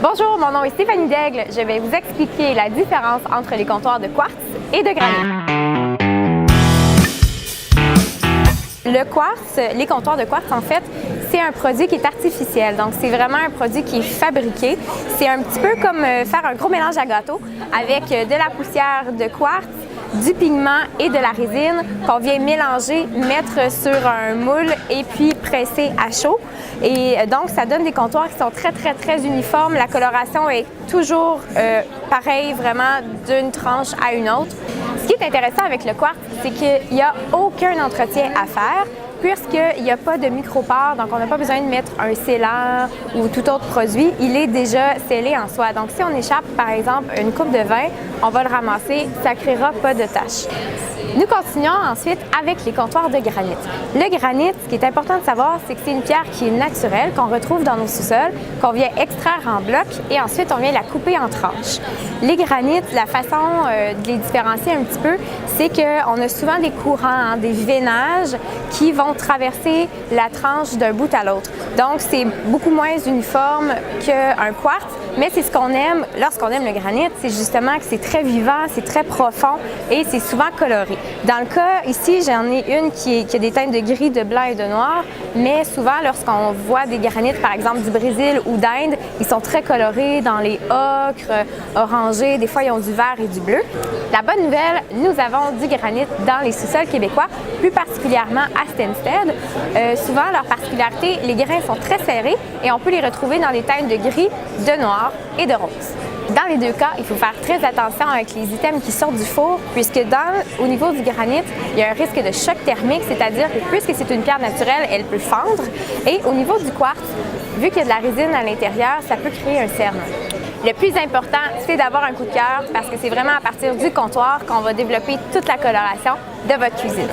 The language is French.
Bonjour, mon nom est Stéphanie Daigle. Je vais vous expliquer la différence entre les comptoirs de quartz et de granit. Le quartz, les comptoirs de quartz, en fait, c'est un produit qui est artificiel. Donc, c'est vraiment un produit qui est fabriqué. C'est un petit peu comme faire un gros mélange à gâteau avec de la poussière de quartz, du pigment et de la résine qu'on vient mélanger, mettre sur un moule et puis presser à chaud. Et donc, ça donne des comptoirs qui sont très uniformes. La coloration est toujours pareille, vraiment d'une tranche à une autre. Ce qui est intéressant avec le quartz, c'est qu'il n'y a aucun entretien à faire puisqu'il n'y a pas de micropores, donc on n'a pas besoin de mettre un scellant ou tout autre produit. Il est déjà scellé en soi. Donc, si on échappe, par exemple, une coupe de vin, on va le ramasser, ça ne créera pas de taches. Nous continuons ensuite avec les comptoirs de granit. Le granit, ce qui est important de savoir, c'est que c'est une pierre qui est naturelle, qu'on retrouve dans nos sous-sols, qu'on vient extraire en bloc et ensuite on vient la couper en tranches. Les granites, la façon de les différencier un petit peu, c'est qu'on a souvent des courants, des vénages qui vont traverser la tranche d'un bout à l'autre. Donc, c'est beaucoup moins uniforme qu'un quartz, mais c'est ce qu'on aime lorsqu'on aime le granit, c'est justement que c'est très vivant, c'est très profond et c'est souvent coloré. Dans le cas ici, j'en ai une qui a des teintes de gris, de blanc et de noir, mais souvent lorsqu'on voit des granites, par exemple du Brésil ou d'Inde, ils sont très colorés dans les ocres, orangés, des fois ils ont du vert et du bleu. La bonne nouvelle, nous avons du granit dans les sous-sols québécois, plus particulièrement à Stenstead. Souvent, leur particularité, les grains sont très serrés et on peut les retrouver dans des teintes de gris, de noir et de rose. Dans les deux cas, il faut faire très attention avec les items qui sortent du four, puisque au niveau du granit, il y a un risque de choc thermique, c'est-à-dire que puisque c'est une pierre naturelle, elle peut fendre. Et au niveau du quartz, vu qu'il y a de la résine à l'intérieur, ça peut créer un cerne. Le plus important, c'est d'avoir un coup de cœur parce que c'est vraiment à partir du comptoir qu'on va développer toute la coloration de votre cuisine.